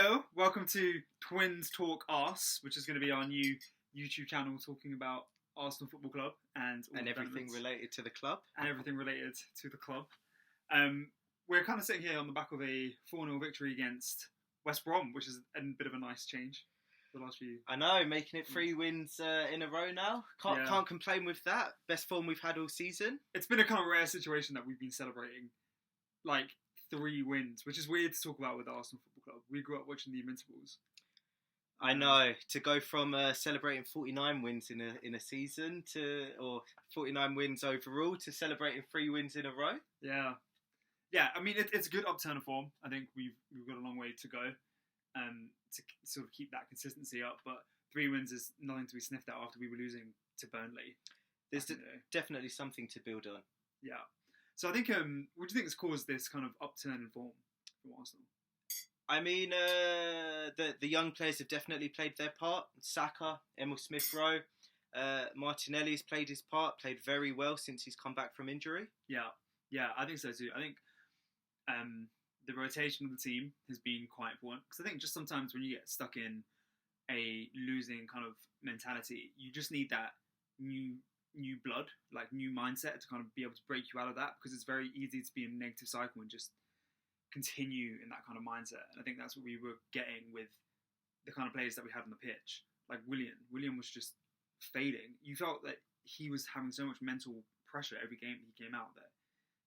Hello, welcome to Twins Talk Arse, which is going to be our new YouTube channel talking about Arsenal Football Club and all everything related to the club. We're kind of sitting here on the back of a 4-0 victory against West Brom, which is a bit of a nice change the last few. I know, making it 3 wins in a row now. Can't complain with that. Best form we've had all season. It's been a kind of rare situation that we've been celebrating like 3 wins, which is weird to talk about with Arsenal Football Club. We grew up watching the Invincibles. I know, to go from celebrating 49 wins in a season or 49 wins overall to celebrating 3 wins in a row. Yeah. I mean, it's a good upturn of form. I think we've got a long way to go to sort of keep that consistency up. But 3 wins is nothing to be sniffed at after we were losing to Burnley. There's definitely something to build on. Yeah. So I think, what do you think has caused this kind of upturn in form from Arsenal? I mean, the young players have definitely played their part. Saka, Emil Smith-Rowe, Martinelli's played his part, played very well since he's come back from injury. Yeah, I think so too. I think the rotation of the team has been quite important, because I think just sometimes when you get stuck in a losing kind of mentality, you just need that new blood, like new mindset to kind of be able to break you out of that, because it's very easy to be in a negative cycle and just continue in that kind of mindset. And I think that's what we were getting with the kind of players that we had on the pitch. Like Willian was just fading. You felt that he was having so much mental pressure every game that he came out that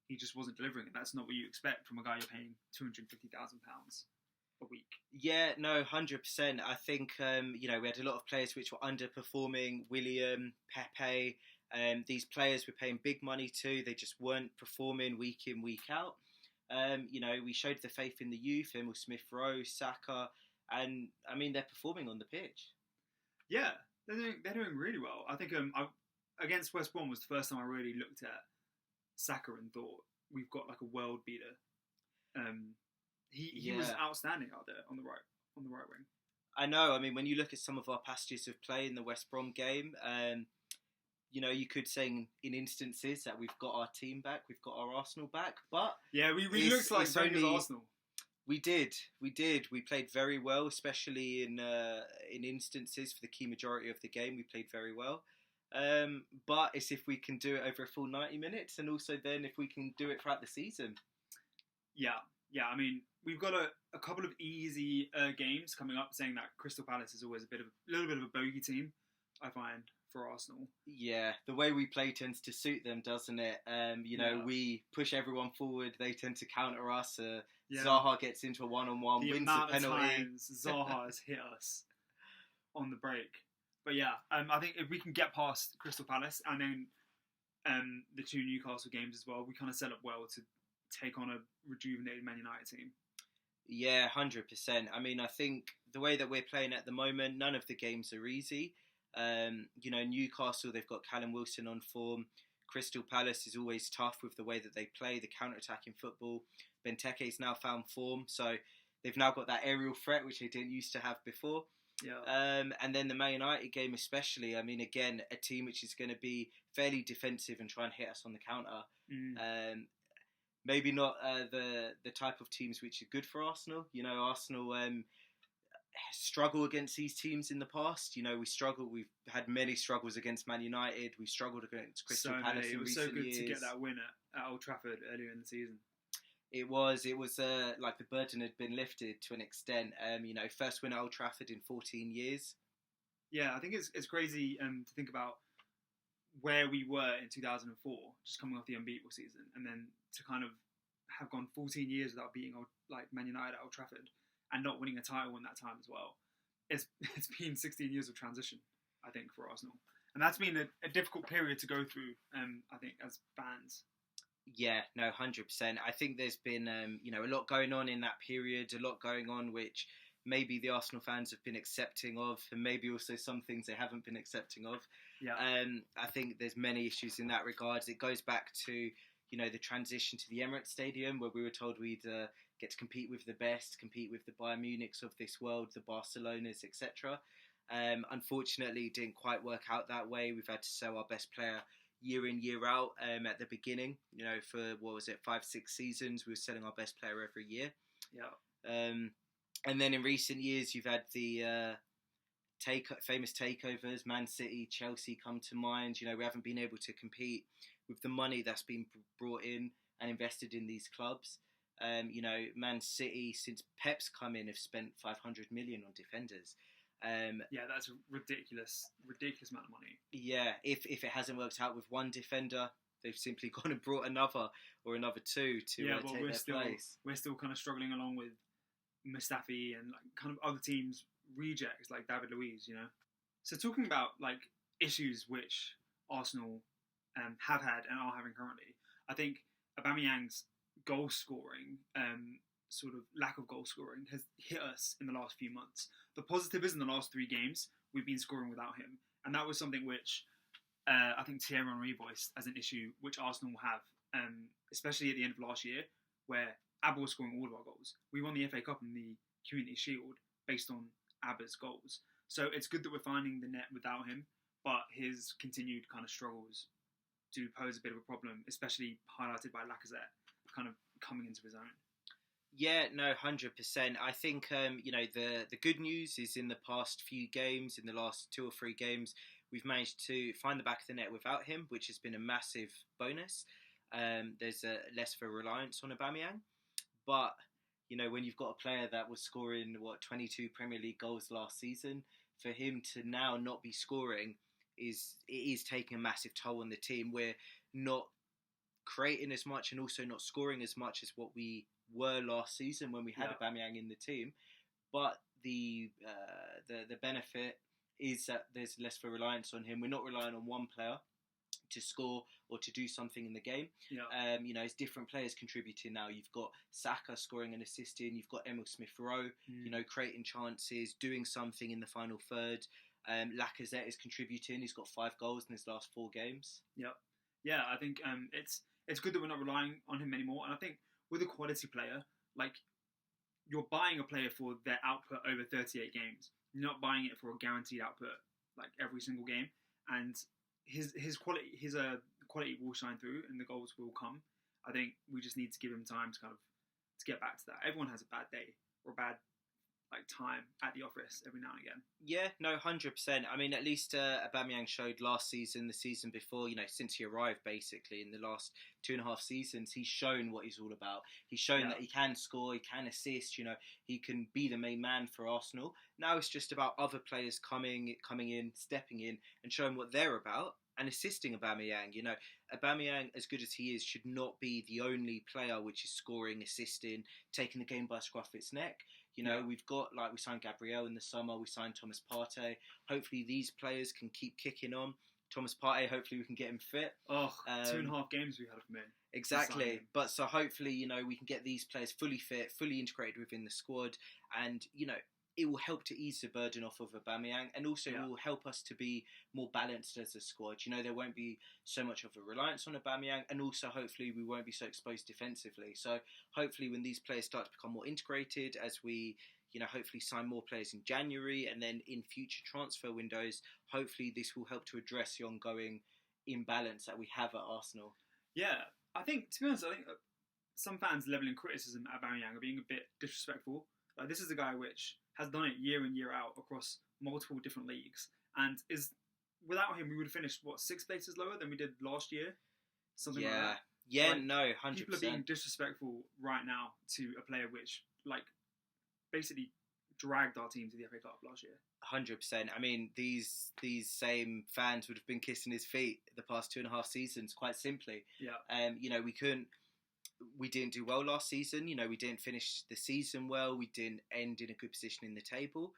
he just wasn't delivering, and that's not what you expect from a guy you're paying £250,000 a week. Yeah, no, 100%. I think we had a lot of players which were underperforming. William, Pepe, these players we're paying big money to. They just weren't performing week in, week out. We showed the faith in the youth, Emil Smith-Rowe, Saka, and I mean they're performing on the pitch. Yeah, they're doing really well. I think against West Brom was the first time I really looked at Saka and thought, we've got like a world beater. He was outstanding out there on the right wing. I know. I mean, when you look at some of our passages of play in the West Brom game, you could say in instances that we've got our team back, we've got our Arsenal back, but yeah, we looked like Wenger's Arsenal. We did. We played very well, especially in instances for the key majority of the game. We played very well. But it's if we can do it over a full 90 minutes, and also then if we can do it throughout the season. Yeah. I mean, we've got a couple of easy games coming up. Saying that Crystal Palace is always a little bit of a bogey team, I find, for Arsenal. Yeah, the way we play tends to suit them, doesn't it? We push everyone forward. They tend to counter us. Zaha gets into a one-on-one, wins the penalty. The amount of times Zaha has hit us on the break. But yeah, I think if we can get past Crystal Palace and then the 2 Newcastle games as well, we kind of set up well to take on a rejuvenated Man United team. Yeah, 100%. I mean, I think the way that we're playing at the moment, none of the games are easy. Newcastle, they've got Callum Wilson on form. Crystal Palace is always tough with the way that they play, the counter-attacking football. Benteke's now found form, so they've now got that aerial threat, which they didn't used to have before. Yeah. And then the Man United game especially, I mean, again, a team which is going to be fairly defensive and try and hit us on the counter. Maybe not the type of teams which are good for Arsenal. Arsenal struggle against these teams in the past. We struggle. We've had many struggles against Man United. We've struggled against Crystal Palace in recent years. It was so good to get that win at Old Trafford earlier in the season. It was like the burden had been lifted to an extent. First win at Old Trafford in 14 years. Yeah, I think it's crazy to think about where we were in 2004, just coming off the unbeatable season, and then to kind of have gone 14 years without beating Man United at Old Trafford and not winning a title in that time as well. It's been 16 years of transition, I think, for Arsenal, and that's been a difficult period to go through. I think as fans. Yeah, no, 100%. I think there's been, a lot going on in that period, a lot going on which maybe the Arsenal fans have been accepting of, and maybe also some things they haven't been accepting of. Yeah. I think there's many issues in that regard. It goes back to, the transition to the Emirates Stadium, where we were told we'd get to compete with the best, compete with the Bayern Munichs of this world, the Barcelonas, etc. Unfortunately, it didn't quite work out that way. We've had to sell our best player year in, year out. At the beginning, for 5-6 seasons, we were selling our best player every year. Yeah. And then in recent years, you've had the famous takeovers. Man City, Chelsea come to mind. You know, we haven't been able to compete with the money that's been brought in and invested in these clubs. You know, Man City, since Pep's come in, have spent 500 million on defenders. Yeah, that's a ridiculous amount of money. Yeah, if it hasn't worked out with one defender, they've simply gone and brought another or another two to take their place. We're still kind of struggling along with Mustafi and like kind of other teams' rejects like David Luiz, you know. So talking about like issues which Arsenal have had and are having currently, I think Aubameyang's goal scoring, sort of lack of goal scoring, has hit us in the last few months. The positive is in the last 3 games we've been scoring without him, and that was something which I think Thierry Henry voiced as an issue which Arsenal have, especially at the end of last year, where Abba was scoring all of our goals. We won the FA Cup and the Community Shield based on Abba's goals. So it's good that we're finding the net without him, but his continued kind of struggles do pose a bit of a problem, especially highlighted by Lacazette kind of coming into his own. Yeah, no, 100%. I think you know, the good news is in the past few games, in the last 2 or 3 games, we've managed to find the back of the net without him, which has been a massive bonus. There's less of a reliance on Aubameyang, but you know, when you've got a player that was scoring 22 Premier League goals last season, for him to now not be scoring is taking a massive toll on the team. We're not creating as much and also not scoring as much as what we were last season when we had Aubameyang in the team. But the benefit is that there's less of a reliance on him. We're not relying on one player to score or to do something in the game. Yeah. You know, it's different players contributing now. You've got Saka scoring and assisting. You've got Emil Smith-Rowe, you know, creating chances, doing something in the final third. Lacazette is contributing. He's got 5 goals in his last 4 games. Yeah, I think it's good that we're not relying on him anymore. And I think with a quality player, like, you're buying a player for their output over 38 games. You're not buying it for a guaranteed output like every single game. And his quality will shine through, and the goals will come. I think we just need to give him time to get back to that. Everyone has a bad day or a bad time at the office every now and again. Yeah, no, 100%. I mean, at least Aubameyang showed last season, the season before, you know, since he arrived, basically, in the last 2.5 seasons, he's shown what he's all about. He's shown that he can score, he can assist, you know, he can be the main man for Arsenal. Now it's just about other players coming in, stepping in, and showing what they're about, and assisting Aubameyang. You know, Aubameyang, as good as he is, should not be the only player which is scoring, assisting, taking the game by the scruff of its neck. You know, we've got, we signed Gabriel in the summer, we signed Thomas Partey. Hopefully these players can keep kicking on. Thomas Partey, hopefully we can get him fit. 2.5 games we had of him in. Exactly. But so hopefully, you know, we can get these players fully fit, fully integrated within the squad. And, you know, it will help to ease the burden off of Aubameyang, and also it will help us to be more balanced as a squad. You know, there won't be so much of a reliance on Aubameyang, and also hopefully we won't be so exposed defensively. So hopefully when these players start to become more integrated, as we, you know, hopefully sign more players in January and then in future transfer windows, hopefully this will help to address the ongoing imbalance that we have at Arsenal. Yeah, I think, to be honest, I think some fans levelling criticism at Aubameyang are being a bit disrespectful. Like, this is a guy which has done it year in, year out across multiple different leagues, and without him we would have finished 6 places lower than we did last year, something like that. Yeah, no, 100%. People are being disrespectful right now to a player which basically dragged our team to the FA Cup last year. 100%. I mean, these same fans would have been kissing his feet the past 2.5 seasons, quite simply. Yeah. You know, we didn't do well last season. You know, we didn't finish the season well. We didn't end in a good position in the table.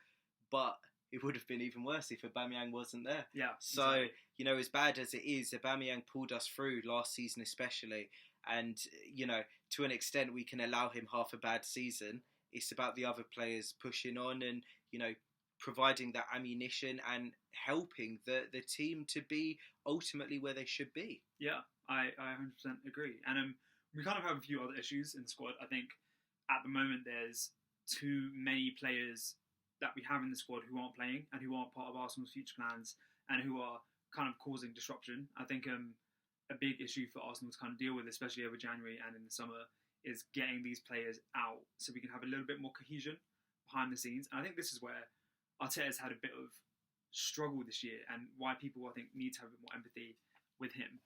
But it would have been even worse if Aubameyang wasn't there. Yeah. So, exactly. You know, as bad as it is, Aubameyang pulled us through last season especially. And, you know, to an extent we can allow him half a bad season. It's about the other players pushing on and, you know, providing that ammunition and helping the team to be ultimately where they should be. Yeah, I 100% agree. And we kind of have a few other issues in the squad. I think at the moment there's too many players that we have in the squad who aren't playing and who aren't part of Arsenal's future plans and who are kind of causing disruption. I think a big issue for Arsenal to kind of deal with, especially over January and in the summer, is getting these players out so we can have a little bit more cohesion behind the scenes. And I think this is where Arteta's had a bit of struggle this year, and why people, I think, need to have a bit more empathy with him.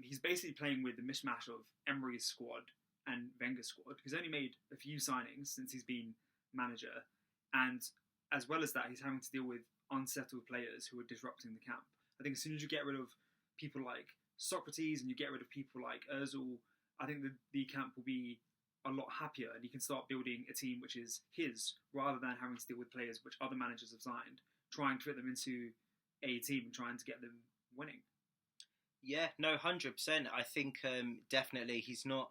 He's basically playing with the mishmash of Emery's squad and Wenger's squad. He's only made a few signings since he's been manager, and as well as that, he's having to deal with unsettled players who are disrupting the camp. I think as soon as you get rid of people like Socrates and you get rid of people like Ozil, I think the camp will be a lot happier, and you can start building a team which is his, rather than having to deal with players which other managers have signed, trying to fit them into a team and trying to get them winning. Yeah, no, 100%. I think definitely he's not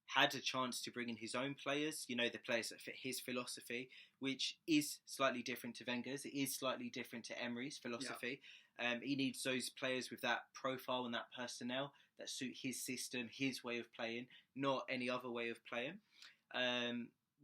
had a chance to bring in his own players, the players that fit his philosophy, which is slightly different to Wenger's. It is slightly different to Emery's philosophy. Yeah. He needs those players with that profile and that personnel that suit his system, his way of playing, not any other way of playing.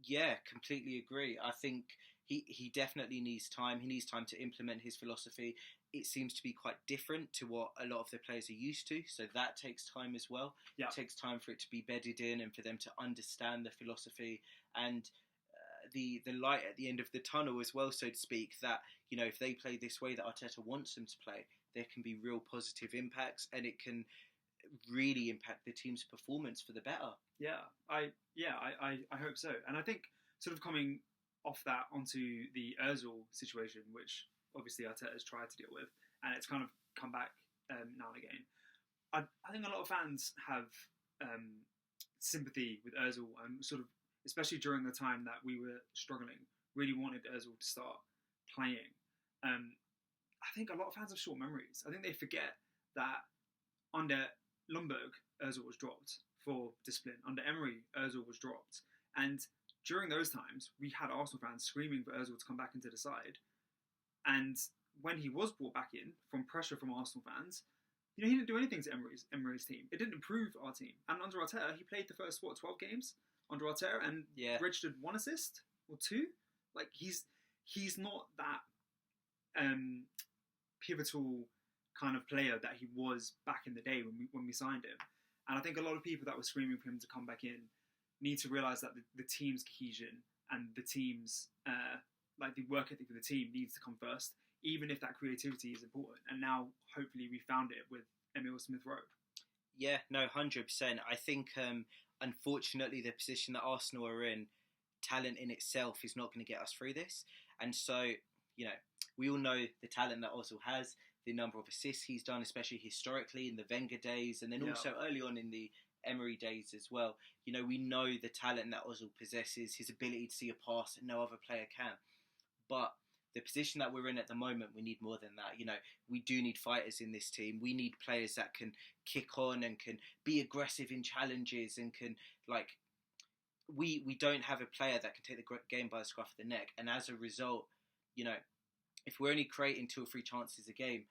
Yeah, completely agree. I think he definitely needs time. He needs time to implement his philosophy. It seems to be quite different to what a lot of the players are used to, so that takes time as well. Yeah. It takes time for it to be bedded in and for them to understand the philosophy and the light at the end of the tunnel as well, so to speak, that, if they play this way that Arteta wants them to play, there can be real positive impacts, and it can really impact the team's performance for the better. I hope so. And I think sort of coming off that onto the Ozil situation, which obviously Arteta has tried to deal with, and it's kind of come back now and again. I think a lot of fans have sympathy with Ozil, and sort of, especially during the time that we were struggling, really wanted Ozil to start playing. I think a lot of fans have short memories. I think they forget that under Ljungberg, Ozil was dropped for discipline. Under Emery, Ozil was dropped. And during those times, we had Arsenal fans screaming for Ozil to come back into the side. And when he was brought back in, from pressure from Arsenal fans, he didn't do anything to Emery's team. It didn't improve our team. And under Arteta, he played the first, 12 games under Arteta and registered 1 assist or 2. Like, he's not that pivotal kind of player that he was back in the day when we signed him. And I think a lot of people that were screaming for him to come back in need to realise that the team's cohesion and the team's the work ethic of the team needs to come first, even if that creativity is important. And now, hopefully, we found it with Emile Smith-Rowe. Yeah, no, 100%. I think, unfortunately, the position that Arsenal are in, talent in itself is not going to get us through this. And so, we all know the talent that Ozil has, the number of assists he's done, especially historically in the Wenger days, and then also early on in the Emery days as well. We know the talent that Ozil possesses, his ability to see a pass that no other player can. But the position that we're in at the moment, we need more than that. We do need fighters in this team. We need players that can kick on and can be aggressive in challenges and can, we don't have a player that can take the game by the scruff of the neck. And as a result, if we're only creating 2 or 3 chances a game,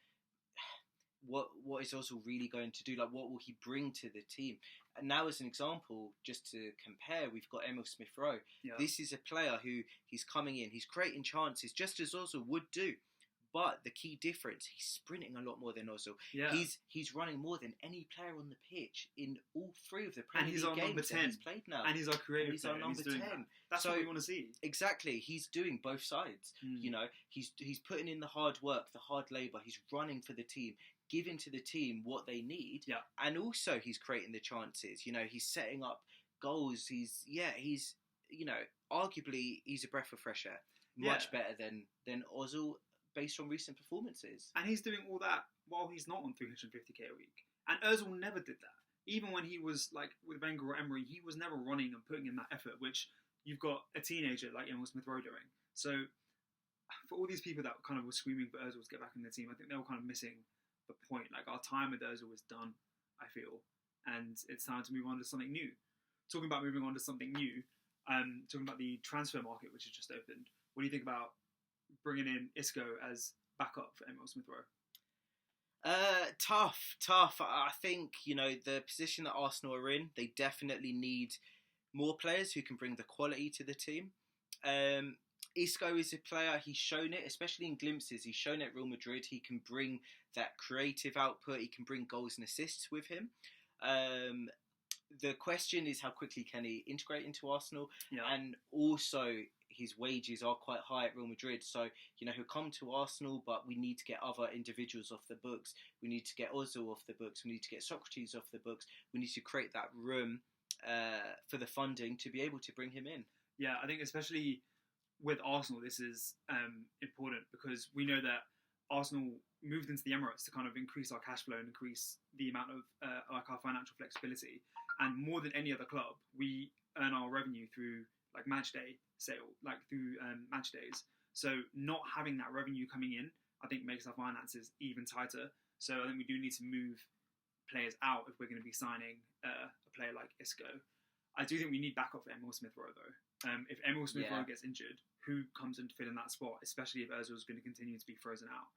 what is Ozil really going to do? What will he bring to the team? And now, as an example, just to compare, we've got Emile Smith-Rowe. Yeah. This is a player who he's coming in, he's creating chances just as Ozil would do. But the key difference, he's sprinting a lot more than Ozil. Yeah. He's running more than any player on the pitch in all 3 of the Premier League games that he's played now. And he's our creative He's our number 10. That's what we want to see. Exactly. He's doing both sides. He's putting in the hard work, the hard labour. He's running for the team, giving to the team what they need. Yeah. And also he's creating the chances. He's setting up goals. He's arguably he's a breath of fresh air. Much better than Ozil, based on recent performances. And he's doing all that while he's not on 350k a week. And Ozil never did that. Even when he was with Wenger or Emery, he was never running and putting in that effort, which you've got a teenager like Emile Smith-Rowe doing. So for all these people that kind of were screaming for Ozil to get back in the team, I think they were kind of missing the point. Our time with Ozil is done, I feel. And it's time to move on to something new. Talking about moving on to something new, talking about the transfer market, which has just opened. What do you think about bringing in Isco as backup for Emile Smith-Rowe? Tough. I think, the position that Arsenal are in, they definitely need more players who can bring the quality to the team. Isco is a player, he's shown it, especially in glimpses. He's shown it at Real Madrid. He can bring that creative output. He can bring goals and assists with him. The question is how quickly can he integrate into Arsenal? Yeah. And also his wages are quite high at Real Madrid. So, he'll come to Arsenal, but we need to get other individuals off the books. We need to get Ozil off the books. We need to get Socrates off the books. We need to create that room for the funding to be able to bring him in. Yeah, I think especially with Arsenal, this is important because we know that Arsenal moved into the Emirates to kind of increase our cash flow and increase the amount of our financial flexibility. And more than any other club, we earn our revenue through like match day sale, like through match days. So not having that revenue coming in, I think makes our finances even tighter. So I think we do need to move players out if we're going to be signing a player like Isco. I do think we need backup for Emil Smith-Rowe though. If Emil Smith-Rowe gets injured, who comes in to fill in that spot, especially if Ozil is going to continue to be frozen out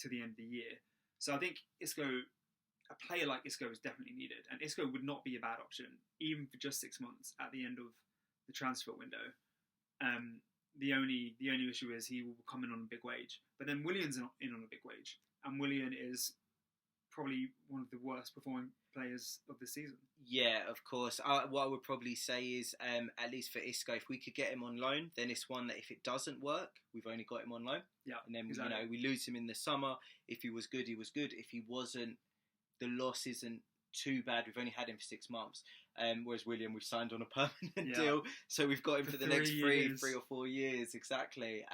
to the end of the year. So I think a player like Isco is definitely needed, and Isco would not be a bad option, even for just 6 months at the end of the transfer window. The only issue is he will come in on a big wage, but then Willian's in on a big wage, and Willian is probably one of the worst performing players of the season. Yeah, of course. What I would probably say is, at least for Isco, if we could get him on loan, then it's one that if it doesn't work, we've only got him on loan. Yeah, and then exactly. We lose him in the summer. If he was good, he was good. If he wasn't, the loss isn't too bad. We've only had him for 6 months. Whereas William, we've signed on a permanent deal, so we've got him for the next 3 or 4 years exactly.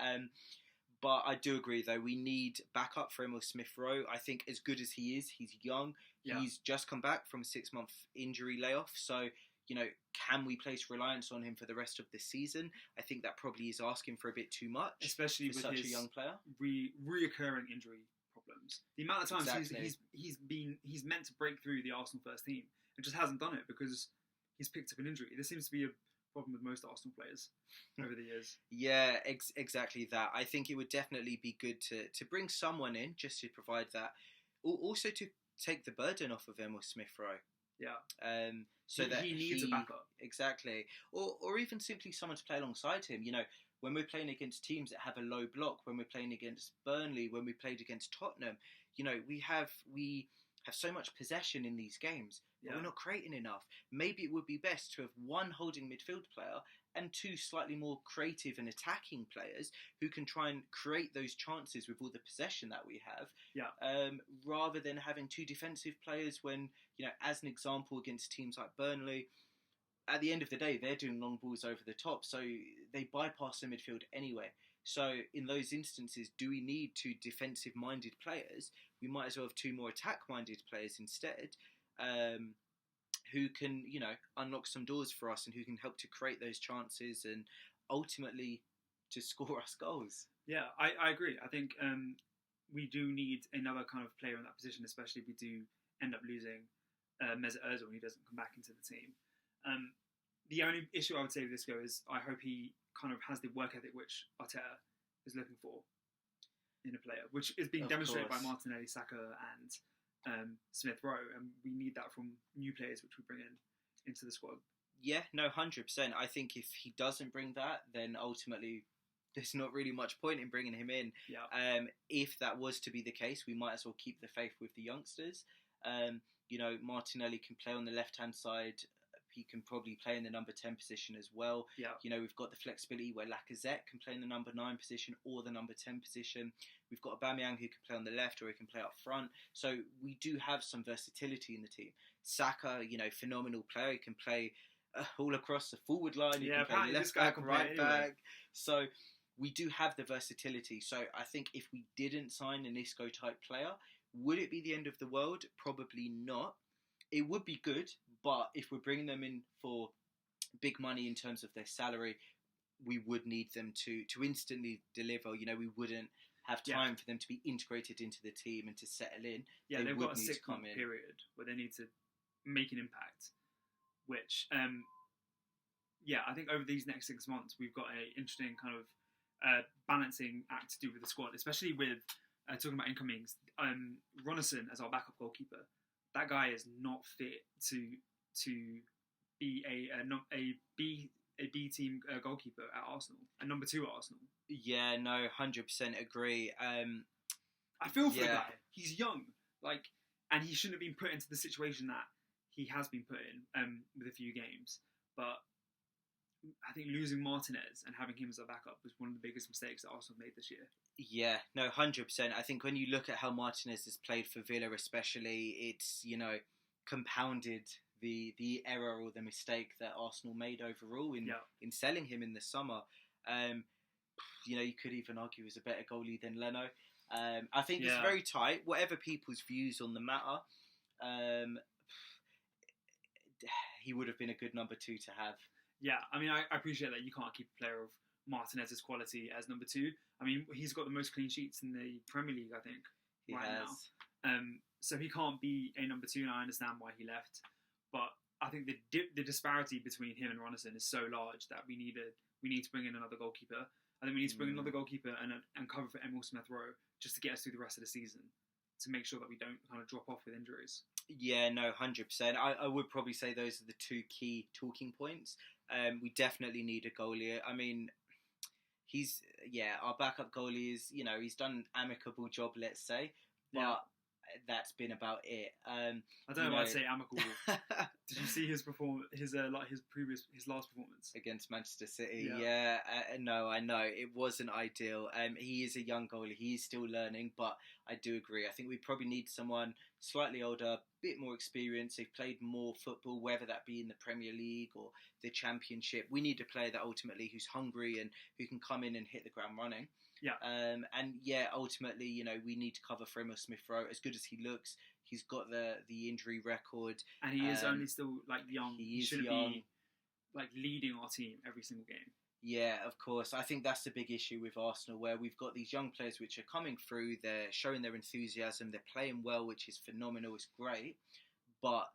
But I do agree, though, we need backup for Emil Smith-Rowe. I think as good as he is, he's young. Yeah. He's just come back from a 6-month injury layoff. So, can we place reliance on him for the rest of the season? I think that probably is asking for a bit too much. Especially with such his a young player. Reoccurring injury problems. The amount of times exactly. he's meant to break through the Arsenal first team and just hasn't done it because he's picked up an injury. This seems to be a problem with most Arsenal players over the years. Yeah, exactly that. I think it would definitely be good to bring someone in just to provide that. Also to take the burden off of Emil Smith-Rowe. Yeah. So that he needs a backup. Exactly. Or even simply someone to play alongside him. When we're playing against teams that have a low block, when we're playing against Burnley, when we played against Tottenham, we have so much possession in these games, but we're not creating enough. Maybe it would be best to have one holding midfield player and 2 slightly more creative and attacking players who can try and create those chances with all the possession that we have. Yeah. Rather than having 2 defensive players when, as an example against teams like Burnley, at the end of the day, they're doing long balls over the top, so they bypass the midfield anyway. So in those instances, do we need 2 defensive-minded players? We might as well have 2 more attack-minded players instead, who can, unlock some doors for us and who can help to create those chances and ultimately to score us goals. Yeah, I agree. I think we do need another kind of player in that position, especially if we do end up losing Mesut Ozil when he doesn't come back into the team. The only issue I would say with Isco is I hope he kind of has the work ethic which Arteta is looking for in a player, which is being demonstrated by Martinelli, Saka and Smith-Rowe, and we need that from new players which we bring into the squad. Yeah, no, 100%. I think if he doesn't bring that, then ultimately there's not really much point in bringing him in. Yeah. If that was to be the case, we might as well keep the faith with the youngsters. Martinelli can play on the left-hand side. He can probably play in the number 10 position as well. Yeah. We've got the flexibility where Lacazette can play in the number 9 position or the number 10 position. We've got Aubameyang who can play on the left or he can play up front. So we do have some versatility in the team. Saka, phenomenal player. He can play all across the forward line. He can play left back, right back. So we do have the versatility. So I think if we didn't sign an Isco type player, would it be the end of the world? Probably not. It would be good, but if we're bringing them in for big money in terms of their salary, we would need them to instantly deliver. We wouldn't have time for them to be integrated into the team and to settle in. Yeah, they've got a 6-month period where they need to make an impact, which, I think over these next 6 months, we've got an interesting kind of balancing act to do with the squad, especially with, talking about incomings, Ronison as our backup goalkeeper. That guy is not fit to be a B team goalkeeper at Arsenal, a number 2 at Arsenal. Yeah, no, 100% agree. I feel for the guy. He's young, and he shouldn't have been put into the situation that he has been put in with a few games. But I think losing Martinez and having him as a backup was one of the biggest mistakes that Arsenal made this year. Yeah, no, 100%. I think when you look at how Martinez has played for Villa, especially, it's compounded the error or the mistake that Arsenal made overall in selling him in the summer. You could even argue he was a better goalie than Leno. I think it's very tight. Whatever people's views on the matter, he would have been a good number 2 to have. Yeah, I mean, I appreciate that you can't keep a player of Martinez's quality as number 2. I mean, he's got the most clean sheets in the Premier League, I think, now. So he can't be a number 2, and I understand why he left. But I think the disparity between him and Ronison is so large that we need to bring in another goalkeeper. I think we need to bring another goalkeeper and cover for Emil Smith-Rowe just to get us through the rest of the season, to make sure that we don't kind of drop off with injuries. Yeah, no, 100%. I would probably say those are the 2 key talking points. We definitely need a goalie. I mean, our backup goalie is, he's done an amicable job, let's say, but that's been about it. I don't know if I'd say amicable. Did you see his last performance against Manchester City? Yeah. No, I know it wasn't ideal. He is a young goalie. He's still learning, but I do agree. I think we probably need someone slightly older, a bit more experienced. They've played more football, whether that be in the Premier League or the Championship. We need a player that ultimately who's hungry and who can come in and hit the ground running. Ultimately, we need to cover for Emil Smith-Rowe. As good as he looks, he's got the injury record, and he is only still young. He shouldn't be leading our team every single game. Yeah, of course. I think that's the big issue with Arsenal, where we've got these young players which are coming through. They're showing their enthusiasm. They're playing well, which is phenomenal. It's great, but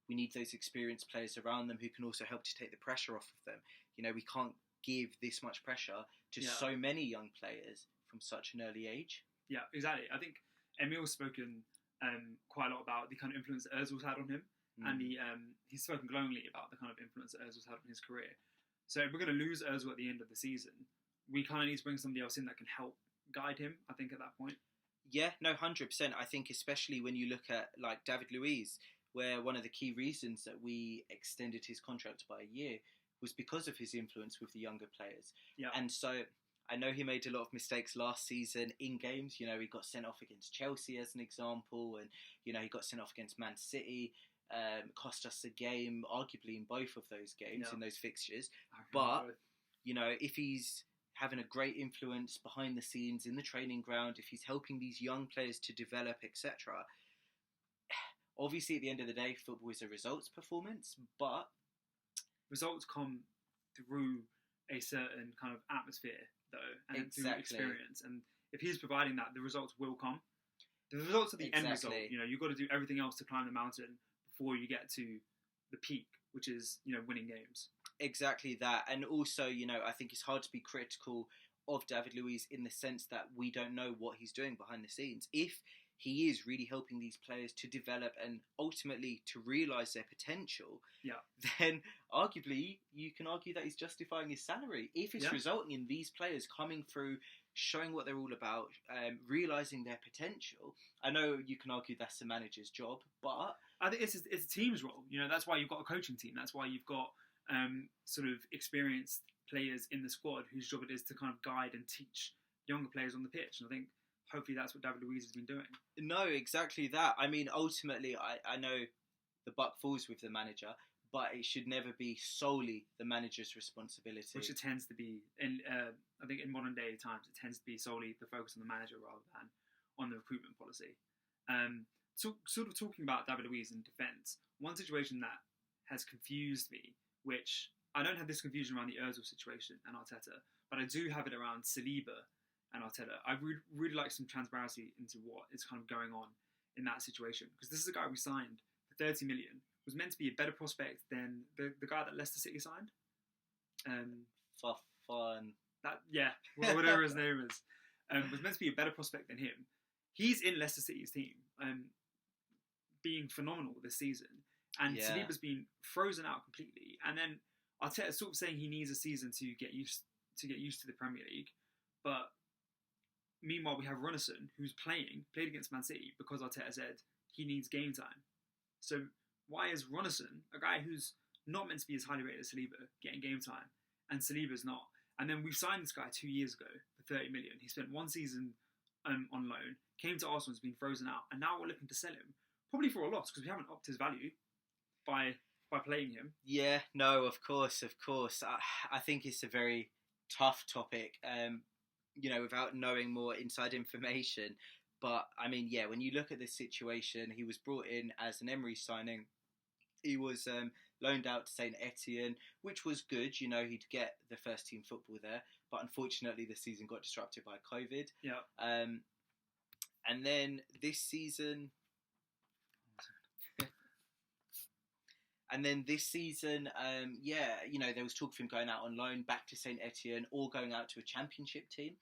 we need those experienced players around them who can also help to take the pressure off of them. We can't give this much pressure to so many young players from such an early age. Yeah, exactly. I think Emil's spoken quite a lot about the kind of influence that Ozil's had on him, and he's spoken glowingly about the kind of influence that Ozil's had on his career. So if we're going to lose Ozil at the end of the season, we kind of need to bring somebody else in that can help guide him, I think, at that point. Yeah, no, 100%. I think especially when you look at David Luiz, where one of the key reasons that we extended his contract by a year was because of his influence with the younger players. Yeah. And so I know he made a lot of mistakes last season in games. He got sent off against Chelsea as an example, and he got sent off against Man City. Cost us a game, arguably in both of those games, in those fixtures. But if he's having a great influence behind the scenes in the training ground, if he's helping these young players to develop, etc. Obviously, at the end of the day, football is a results performance, but results come through a certain kind of atmosphere, though, and through experience. And if he's providing that, the results will come. The results are the end result. You've got to do everything else to climb the mountain before you get to the peak, which is, winning games. Exactly that. And also, I think it's hard to be critical of David Luiz in the sense that we don't know what he's doing behind the scenes. If he is really helping these players to develop and ultimately to realise their potential, then arguably you can argue that he's justifying his salary. If it's resulting in these players coming through, showing what they're all about, realising their potential, I know you can argue that's the manager's job, but I think it's a team's role. That's why you've got a coaching team. That's why you've got sort of experienced players in the squad whose job it is to kind of guide and teach younger players on the pitch. And I think hopefully that's what David Luiz has been doing. No, exactly that. I mean, ultimately, I know the buck falls with the manager, but it should never be solely the manager's responsibility. Which it tends to be. I think in modern day times, it tends to be solely the focus on the manager rather than on the recruitment policy. So, sort of talking about David Luiz in defence, one situation that has confused me, which I don't have this confusion around the Ozil situation and Arteta, but I do have it around Saliba and Arteta. I really like some transparency into what is kind of going on in that situation, because this is a guy we signed for 30 million, was meant to be a better prospect than the guy that Leicester City signed. Fun. Whatever his name is, was meant to be a better prospect than him. He's in Leicester City's team, being phenomenal this season, and Saliba's been frozen out completely. And then Arteta's sort of saying he needs a season to get used to the Premier League, but meanwhile we have Ronison, who's played against Man City because Arteta said he needs game time. So why is Ronison, a guy who's not meant to be as highly rated as Saliba, getting game time, and Saliba's not. And then we signed this guy 2 years ago for 30 million. He spent one season on loan, came to Arsenal, has been frozen out, and now we're looking to sell him, probably for a loss because we haven't upped his value by playing him. Yeah, no, of course. I think it's a very tough topic, without knowing more inside information. But, I mean, yeah, when you look at this situation, he was brought in as an Emery signing. He was loaned out to St Etienne, which was good. He'd get the first team football there. But unfortunately, the season got disrupted by COVID. Yeah. And then this season... there was talk of him going out on loan back to St Etienne or going out to a championship team,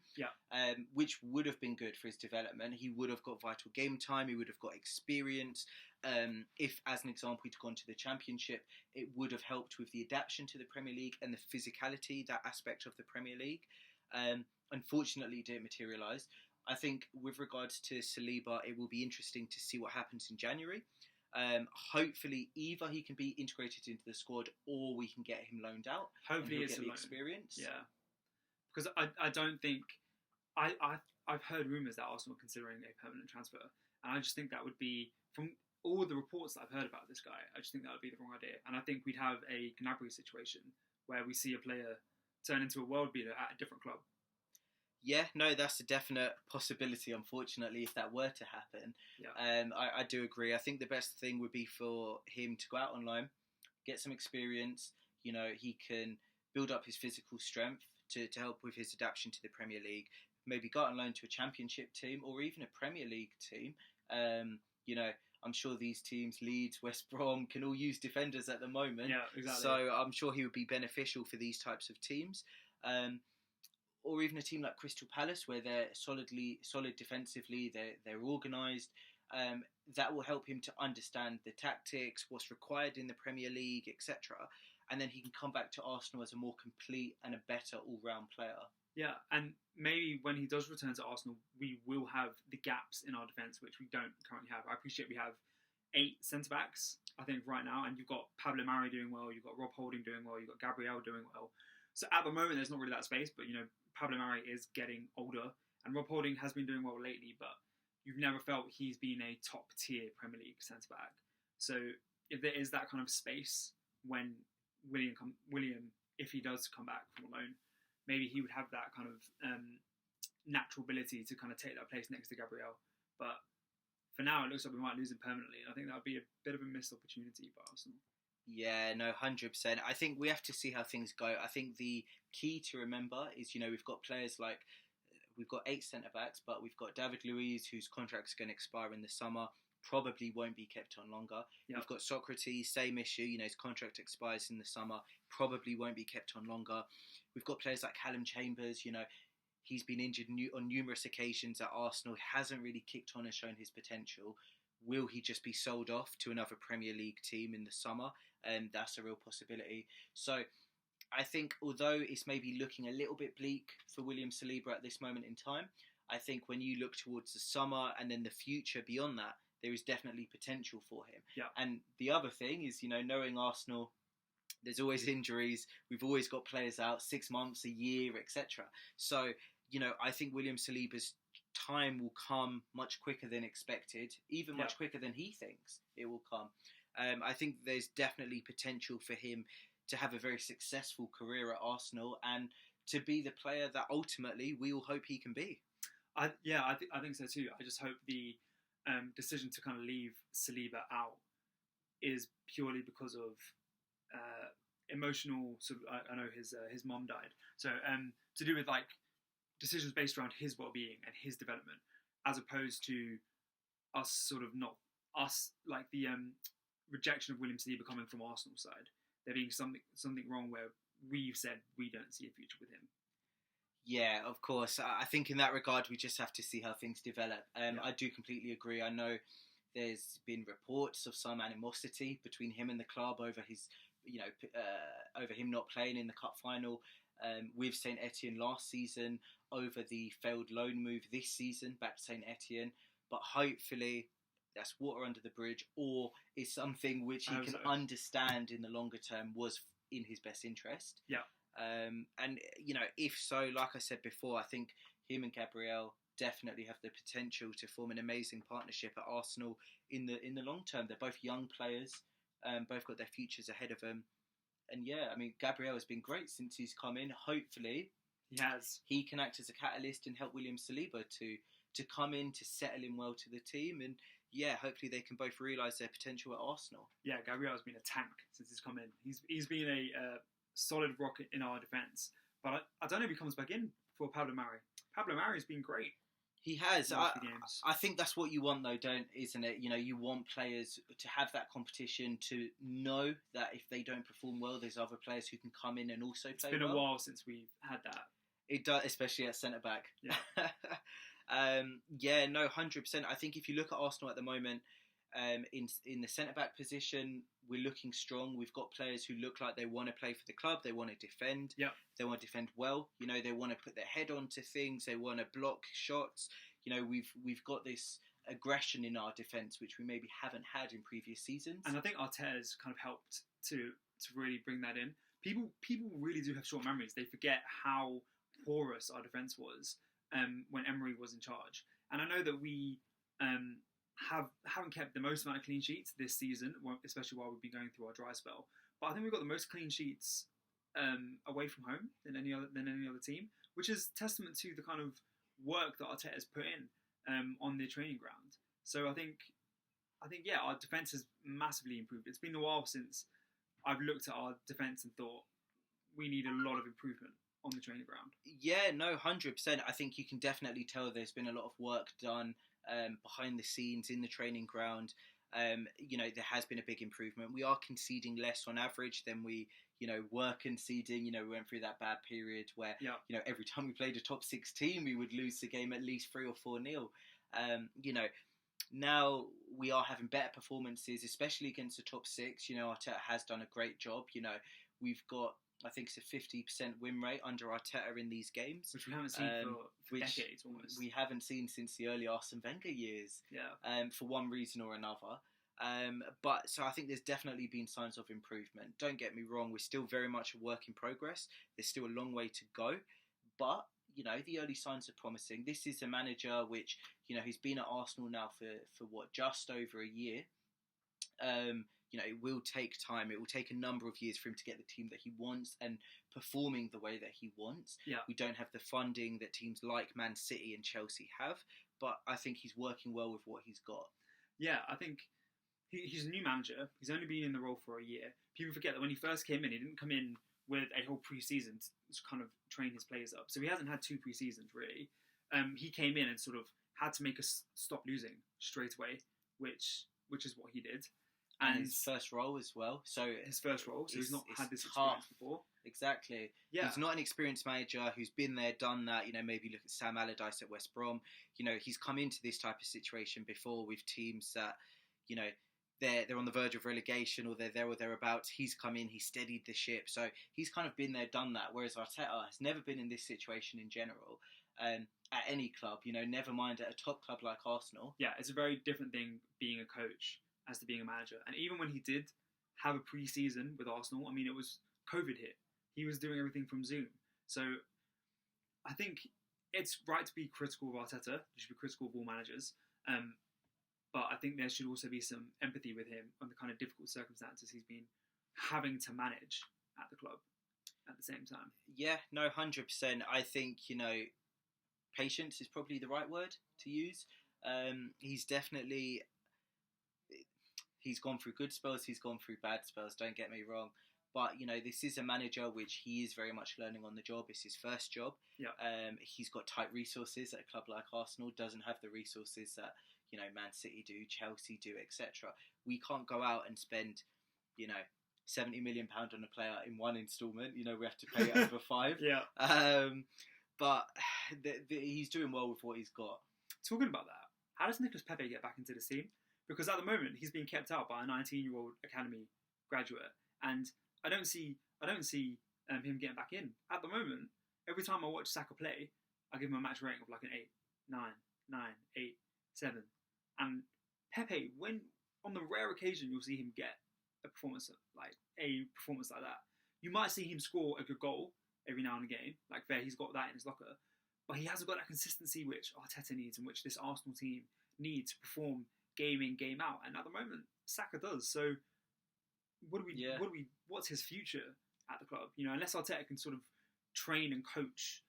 which would have been good for his development. He would have got vital game time, he would have got experience. If, as an example, he'd gone to the championship, it would have helped with the adaptation to the Premier League and the physicality, that aspect of the Premier League. Unfortunately, it didn't materialise. I think with regards to Saliba, it will be interesting to see what happens in January. Hopefully, either he can be integrated into the squad, or we can get him loaned out. Hopefully, it's get the experience. Yeah, because I don't think I've heard rumours that Arsenal are considering a permanent transfer, and I just think that would be, from all the reports that I've heard about this guy, I just think that would be the wrong idea. And I think we'd have a Gnabry situation where we see a player turn into a world beater at a different club. Yeah, no, that's a definite possibility, unfortunately, if that were to happen. Yeah. I do agree. I think the best thing would be for him to go out on loan, get some experience. He can build up his physical strength to help with his adaptation to the Premier League. Maybe go out on loan to a championship team or even a Premier League team. I'm sure these teams, Leeds, West Brom, can all use defenders at the moment. Yeah, exactly. So I'm sure he would be beneficial for these types of teams. Or even a team like Crystal Palace, where they're solid defensively, they're organised. That will help him to understand the tactics, what's required in the Premier League, etc. And then he can come back to Arsenal as a more complete and a better all-round player. Yeah, and maybe when he does return to Arsenal, we will have the gaps in our defence, which we don't currently have. I appreciate we have 8 centre-backs, I think, right now, and you've got Pablo Mari doing well, you've got Rob Holding doing well, you've got Gabriel doing well. So at the moment, there's not really that space, but, Pablo Mari is getting older, and Rob Holding has been doing well lately, but you've never felt he's been a top-tier Premier League centre-back. So if there is that kind of space when William, if he does come back from loan, maybe he would have that kind of natural ability to kind of take that place next to Gabriel. But for now, it looks like we might lose him permanently, and I think that would be a bit of a missed opportunity for Arsenal. Yeah, no, 100%. I think we have to see how things go. I think the key to remember is, we've got players like, we've got 8 centre-backs, but we've got David Luiz, whose contract's going to expire in the summer, probably won't be kept on longer. Yep. We've got Socrates, same issue, his contract expires in the summer, probably won't be kept on longer. We've got players like Callum Chambers, he's been injured on numerous occasions at Arsenal, hasn't really kicked on and shown his potential. Will he just be sold off to another Premier League team in the summer? That's a real possibility. So I think although it's maybe looking a little bit bleak for William Saliba at this moment in time, I think when you look towards the summer and then the future beyond that, there is definitely potential for him. Yeah. And the other thing is, knowing Arsenal, there's always injuries. We've always got players out 6 months, a year, etc. So, I think William Saliba's time will come much quicker than expected, even much quicker than he thinks it will come. I think there's definitely potential for him to have a very successful career at Arsenal and to be the player that ultimately we all hope he can be. I think so too. I just hope the decision to kind of leave Saliba out is purely because of emotional. So I know his mom died, so to do with like decisions based around his well-being and his development, as opposed to us like the rejection of William Saliba coming from Arsenal side. There being something wrong where we've said we don't see a future with him. Yeah, of course. I think in that regard, we just have to see how things develop. I do completely agree. I know there's been reports of some animosity between him and the club over his, over him not playing in the cup final with St Etienne last season, over the failed loan move this season back to St Etienne. But hopefully that's water under the bridge, or is something which he can understand in the longer term was in his best interest. Yeah. And if so, like I said before, I think him and Gabriel definitely have the potential to form an amazing partnership at Arsenal in the long term. They're both young players, both got their futures ahead of them. And yeah, I mean, Gabriel has been great since he's come in. Hopefully, he can act as a catalyst and help William Saliba to come in, to settle in well to the team. And yeah, hopefully they can both realise their potential at Arsenal. Yeah, Gabriel's been a tank since he's come in. He's been a solid rock in our defence. But I don't know if he comes back in for Pablo Mari. Pablo Mari's been great. He has. I think that's what you want, though, isn't it? You want players to have that competition, to know that if they don't perform well, there's other players who can come in and also play well. It's been a while since we've had that. It does, especially at centre back. Yeah. 100%. I think if you look at Arsenal at the moment, in the centre back position, we're looking strong. We've got players who look like they want to play for the club. They want to defend. Yeah. They want to defend well. They want to put their head onto things. They want to block shots. We've got this aggression in our defence, which we maybe haven't had in previous seasons. And I think Arteta's kind of helped to really bring that in. People really do have short memories. They forget how porous our defence was when Emery was in charge. And I know that we haven't kept the most amount of clean sheets this season, especially while we've been going through our dry spell. But I think we've got the most clean sheets away from home than any other team, which is testament to the kind of work that Arteta's put in on the training ground. So I think our defence has massively improved. It's been a while since I've looked at our defence and thought we need a lot of improvement on the training ground. Yeah, no, 100%. I think you can definitely tell there's been a lot of work done behind the scenes in the training ground. There has been a big improvement. We are conceding less on average than we were conceding. We went through that bad period where every time we played a top 6 team, we would lose the game at least 3 or 4-0. Now we are having better performances, especially against the top 6. Arteta has done a great job. We've got, I think it's a 50% win rate under Arteta in these games. Which we haven't seen for decades almost. We haven't seen since the early Arsene Wenger years. Yeah. For one reason or another. So I think there's definitely been signs of improvement. Don't get me wrong, we're still very much a work in progress. There's still a long way to go. But, the early signs are promising. This is a manager which, he's been at Arsenal now for just over a year. It will take time. It will take a number of years for him to get the team that he wants and performing the way that he wants. Yeah. We don't have the funding that teams like Man City and Chelsea have, but I think he's working well with what he's got. Yeah, I think he's a new manager. He's only been in the role for a year. People forget that when he first came in, he didn't come in with a whole pre-season to kind of train his players up. So he hasn't had 2 pre-seasons, really. He came in and sort of had to make us stop losing straight away, which is what he did. And his first role as well. So he's not had this experience before. Exactly. Yeah. He's not an experienced manager who's been there, done that. Maybe look at Sam Allardyce at West Brom. He's come into this type of situation before with teams that, they're on the verge of relegation or they're there or thereabouts. He's come in, he's steadied the ship. So he's kind of been there, done that. Whereas Arteta has never been in this situation in general. At any club, never mind at a top club like Arsenal. Yeah, it's a very different thing being a coach as to being a manager. And even when he did have a pre-season with Arsenal, I mean, it was COVID hit. He was doing everything from Zoom. So I think it's right to be critical of Arteta. You should be critical of all managers. But I think there should also be some empathy with him on the kind of difficult circumstances he's been having to manage at the club at the same time. Yeah, no, 100%. I think, patience is probably the right word to use. He's gone through good spells, he's gone through bad spells, don't get me wrong. But, this is a manager which he is very much learning on the job. It's his first job. Yeah. He's got tight resources at a club like Arsenal, doesn't have the resources that, Man City do, Chelsea do, etc. We can't go out and spend, £70 million on a player in one instalment. We have to pay it over 5. Yeah. But he's doing well with what he's got. Talking about that, how does Nicolas Pepe get back into the team? Because at the moment he's being kept out by a 19-year-old academy graduate, and I don't see him getting back in at the moment. Every time I watch Saka play, I give him a match rating of like an 8, 9, 8, 7. And Pepe, when on the rare occasion you'll see him get a performance like that, you might see him score a good goal, every now and again. Like, fair, he's got that in his locker. But he hasn't got that consistency which Arteta needs and which this Arsenal team needs to perform game in, game out. And at the moment, Saka does. So what's his future at the club? You know, unless Arteta can sort of train and coach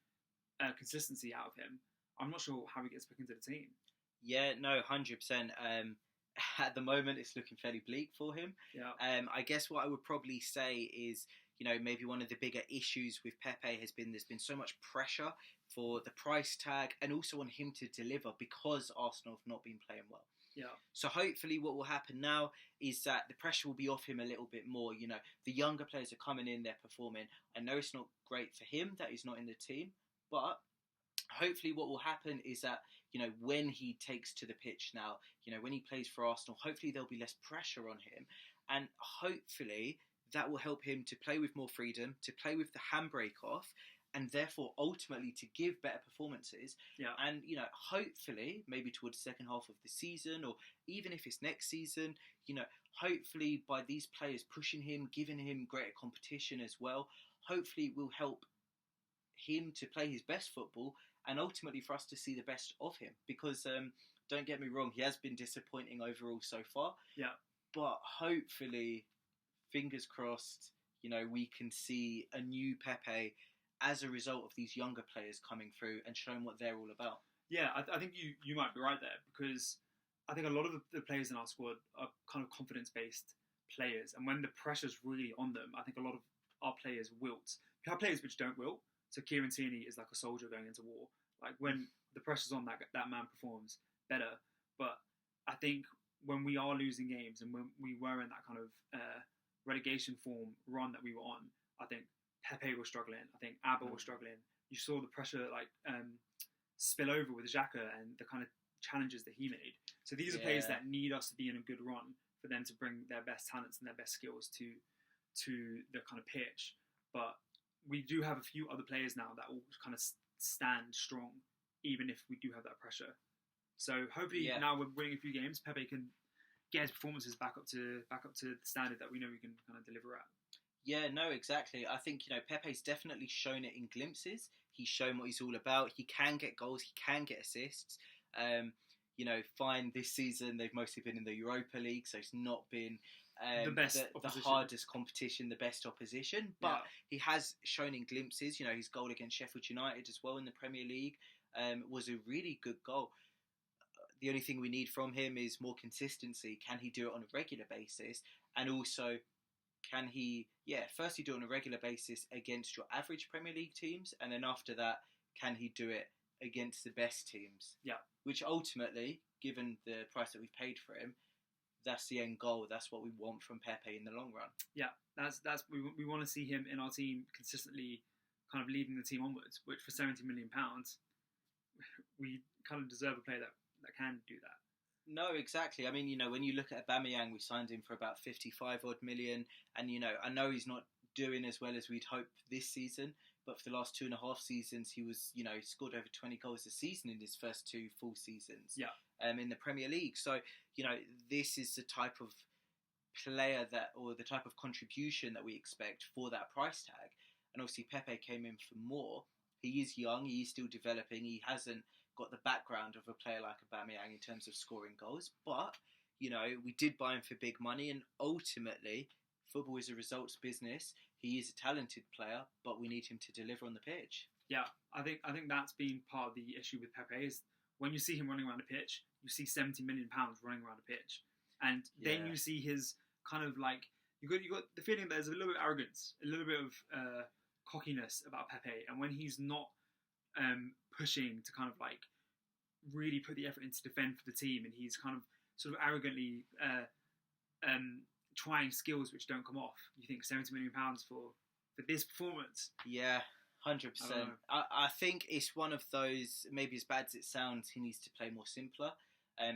consistency out of him, I'm not sure how he gets back into the team. Yeah, no, 100%. At the moment, it's looking fairly bleak for him. Yeah. I guess what I would probably say is, you know, maybe one of the bigger issues with Pepe has been there's been so much pressure for the price tag and also on him to deliver because Arsenal have not been playing well. Yeah. So hopefully what will happen now is that the pressure will be off him a little bit more. You know, the younger players are coming in, they're performing. I know it's not great for him that he's not in the team, but hopefully what will happen is that, you know, when he takes to the pitch now, you know, when he plays for Arsenal, hopefully there'll be less pressure on him. And hopefully that will help him to play with more freedom, to play with the handbrake off, and therefore ultimately to give better performances. Yeah. And, you know, hopefully maybe towards the second half of the season, or even if it's next season, you know, hopefully by these players pushing him, giving him greater competition as well, hopefully it will help him to play his best football and ultimately for us to see the best of him. Because don't get me wrong, he has been disappointing overall so far. Yeah. But hopefully, fingers crossed, you know, we can see a new Pepe as a result of these younger players coming through and showing what they're all about. Yeah, I think you might be right there, because I think a lot of the players in our squad are kind of confidence-based players, and when the pressure's really on them, I think a lot of our players wilt. You have players which don't wilt, so Kieran Tierney is like a soldier going into war. Like, when the pressure's on, that man performs better. But I think when we are losing games, and when we were in that kind of relegation form run that we were on, I think Pepe was struggling. I think Abba was struggling. You saw the pressure spill over with Xhaka and the kind of challenges that he made. So these are players that need us to be in a good run for them to bring their best talents and their best skills to the kind of pitch. But we do have a few other players now that will kind of stand strong, even if we do have that pressure. So hopefully now we're winning a few games, Pepe can get his performances back up to the standard that we know we can kind of deliver at. Yeah, no, exactly. I think, you know, Pepe's definitely shown it in glimpses. He's shown what he's all about. He can get goals. He can get assists. You know, fine, this season they've mostly been in the Europa League, so it's not been the hardest competition, the best opposition. But he has shown in glimpses. You know, his goal against Sheffield United as well in the Premier League was a really good goal. The only thing we need from him is more consistency. Can he do it on a regular basis? And also, can he, firstly do it on a regular basis against your average Premier League teams? And then after that, can he do it against the best teams? Yeah. Which ultimately, given the price that we've paid for him, that's the end goal. That's what we want from Pepe in the long run. Yeah, that's we want to see him in our team consistently, kind of leading the team onwards. Which for £70 million, we kind of deserve a player that can do that. No, exactly. I mean, you know, when you look at Aubameyang, we signed him for about 55 odd million, and you know, I know he's not doing as well as we'd hope this season, but for the last 2.5 seasons, he was, you know, scored over 20 goals a season in his first 2 full seasons. Yeah. In the Premier League. So, you know, this is the type of player or the type of contribution that we expect for that price tag. And obviously, Pepe came in for more. He is young. He is still developing. He hasn't got the background of a player like Aubameyang in terms of scoring goals, but you know, we did buy him for big money, and ultimately football is a results business. He is a talented player, but we need him to deliver on the pitch. Yeah, I think that's been part of the issue with Pepe, is when you see him running around the pitch, you see £70 million running around the pitch, and then you see his kind of like, you got the feeling that there's a little bit of arrogance, a little bit of cockiness about Pepe, and when he's not pushing to kind of like really put the effort in to defend for the team, and he's kind of sort of arrogantly trying skills which don't come off. You think £70 million for this performance? Yeah, 100%. I think it's one of those, maybe as bad as it sounds, he needs to play more simpler.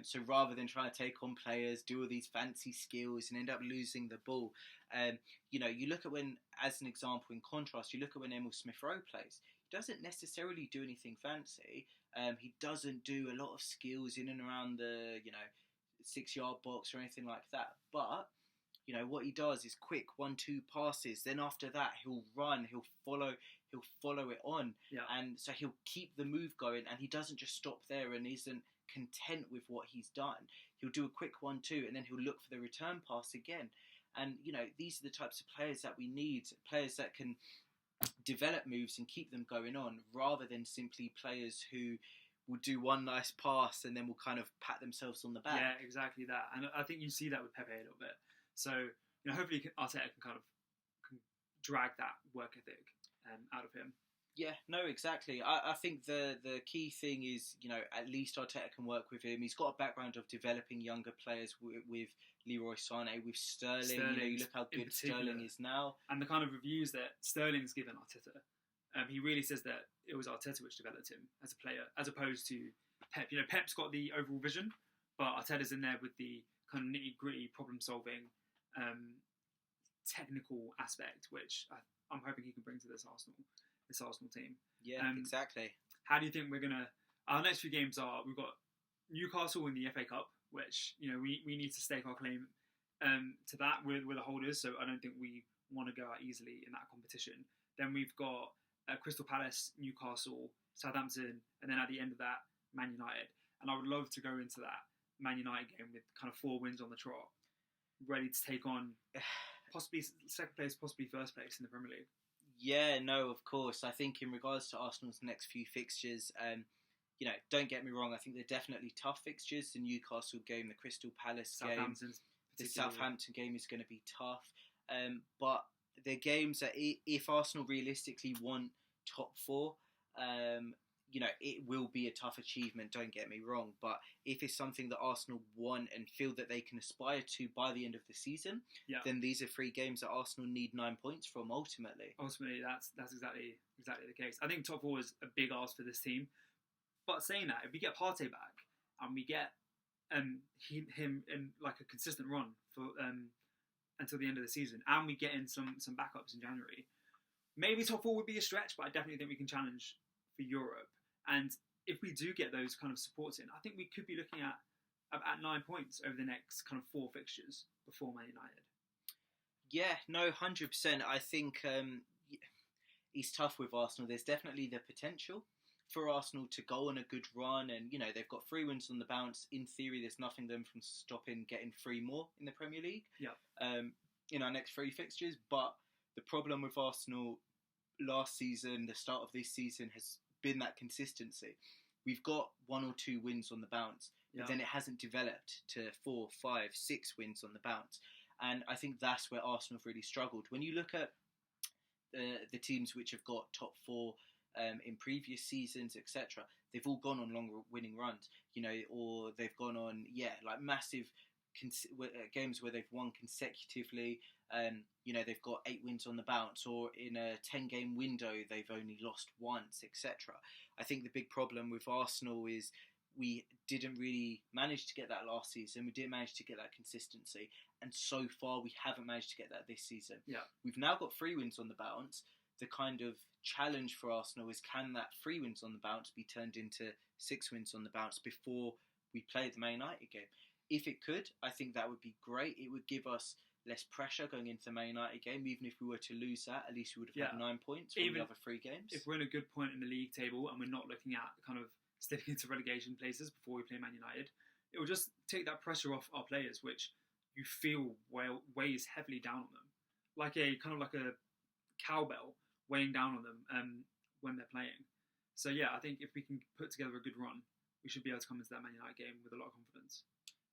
So rather than trying to take on players, do all these fancy skills and end up losing the ball, you know, you look at when, as an example, in contrast, you look at when Emil Smith-Rowe plays. He doesn't necessarily do anything fancy. He doesn't do a lot of skills in and around the, you know, 6-yard box or anything like that. But, what he does is quick 1-2 passes. Then after that, he'll run, he'll follow it on, and so he'll keep the move going. And he doesn't just stop there and isn't content with what he's done. He'll do a quick 1-2, and then he'll look for the return pass again. And these are the types of players that we need. Players that can develop moves and keep them going on, rather than simply players who will do one nice pass and then will kind of pat themselves on the back. Yeah, exactly that. And I think you see that with Pepe a little bit. So, hopefully Arteta can drag that work ethic out of him. Yeah, no, exactly. I think the key thing is, at least Arteta can work with him. He's got a background of developing younger players with Leroy Sané, with Sterling. You look how good Sterling is now. And the kind of reviews that Sterling's given Arteta, he really says that it was Arteta which developed him as a player, as opposed to Pep. Pep's got the overall vision, but Arteta's in there with the kind of nitty-gritty problem-solving technical aspect, which I'm hoping he can bring to this Arsenal team. Yeah, exactly. How do you think we're gonna? Our next few games we've got Newcastle in the FA Cup, which we need to stake our claim to that. We're the holders, so I don't think we want to go out easily in that competition. Then we've got Crystal Palace, Newcastle, Southampton, and then at the end of that, Man United. And I would love to go into that Man United game with kind of 4 wins on the trot, ready to take on possibly second place, possibly first place in the Premier League. Yeah, no, of course. I think in regards to Arsenal's next few fixtures, don't get me wrong, I think they're definitely tough fixtures. The Newcastle game, the Crystal Palace game, the Southampton game is going to be tough. But they're games that if Arsenal realistically want top 4, it will be a tough achievement, don't get me wrong. But if it's something that Arsenal want and feel that they can aspire to by the end of the season, then these are 3 games that Arsenal need 9 points from ultimately. Ultimately, that's exactly the case. I think top 4 is a big ask for this team. But saying that, if we get Partey back and we get him in like a consistent run for until the end of the season, and we get in some backups in January, maybe top 4 would be a stretch, but I definitely think we can challenge for Europe. And if we do get those kind of supports in, I think we could be looking at 9 points over the next kind of 4 fixtures before Man United. Yeah, no, 100%. I think it's tough with Arsenal. There's definitely the potential for Arsenal to go on a good run, and they've got 3 wins on the bounce. In theory, there's nothing them from stopping getting 3 more in the Premier League. In our next 3 fixtures. But the problem with Arsenal last season, the start of this season, has been that consistency. We've got 1 or 2 wins on the bounce, but then it hasn't developed to 4, 5, 6 wins on the bounce. And I think that's where Arsenal have really struggled. When you look at the teams which have got top 4 in previous seasons, etc., they've all gone on long winning runs, or they've gone on, like massive games where they've won consecutively. They've got 8 wins on the bounce, or in a 10-game window they've only lost once, etc. I think the big problem with Arsenal is we didn't really manage to get that last season. We didn't manage to get that consistency, and so far we haven't managed to get that this season. We've now got 3 wins on the bounce. The kind of challenge for Arsenal is, can that 3 wins on the bounce be turned into 6 wins on the bounce before we play the Man United game? If it could, I think that would be great. It would give us less pressure going into the Man United game. Even if we were to lose that, at least we would have had 9 points from the other 3 games. If we're in a good point in the league table and we're not looking at kind of slipping into relegation places before we play Man United, it will just take that pressure off our players, which you feel weighs heavily down on them, like a cowbell weighing down on them when they're playing. So I think if we can put together a good run, we should be able to come into that Man United game with a lot of confidence.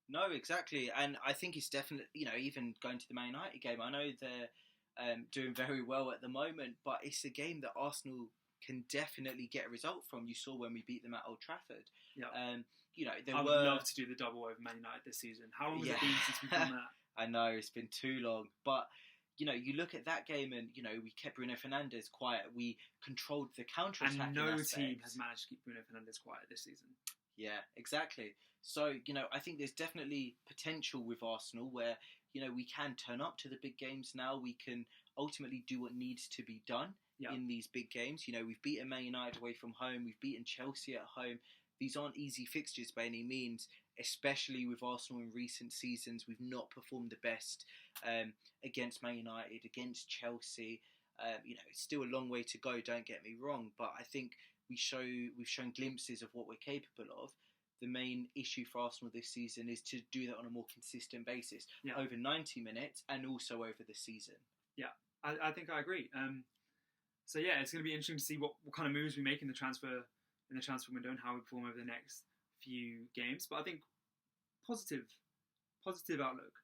No, exactly. And I think it's definitely, even going to the Man United game, I know they're doing very well at the moment, but it's a game that Arsenal can definitely get a result from. You saw when we beat them at Old Trafford. I would love to do the double over Man United this season. How long has it been since we've done that? I know, it's been too long. But, you look at that game and, we kept Bruno Fernandes quiet. We controlled the counter-attacking And no aspects. team has managed to keep Bruno Fernandes quiet this season. Yeah, exactly. So, I think there's definitely potential with Arsenal where, we can turn up to the big games now. We can ultimately do what needs to be done in these big games. We've beaten Man United away from home. We've beaten Chelsea at home. these aren't easy fixtures by any means, especially with Arsenal in recent seasons. We've not performed the best against Man United, against Chelsea. It's still a long way to go, don't get me wrong, but I think we've shown glimpses of what we're capable of. The main issue for Arsenal this season is to do that on a more consistent basis, over 90 minutes and also over the season. Yeah, I think I agree. So yeah, it's going to be interesting to see what kind of moves we make in the transfer window and how we perform over the next few games. But I think positive outlook.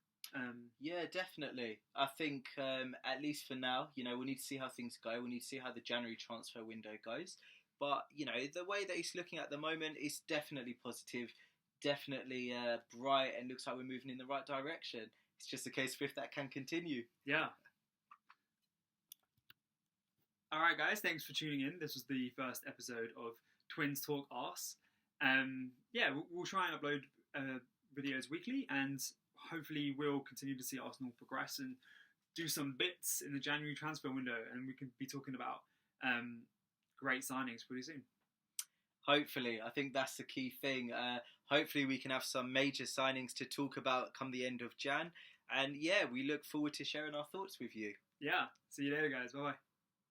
Yeah, definitely. I think at least for now, we need to see how things go. We need to see how the January transfer window goes. But the way that it's looking at the moment is definitely positive, definitely bright, and looks like we're moving in the right direction. It's just a case of if that can continue. Yeah. All right, guys, thanks for tuning in. This was the first episode of Twins Talk Arse. We'll try and upload videos weekly, and hopefully we'll continue to see Arsenal progress and do some bits in the January transfer window, and we can be talking about great signings pretty soon. Hopefully, I think that's the key thing. Hopefully we can have some major signings to talk about come the end of Jan. And yeah, we look forward to sharing our thoughts with you. Yeah, see you later, guys. Bye-bye.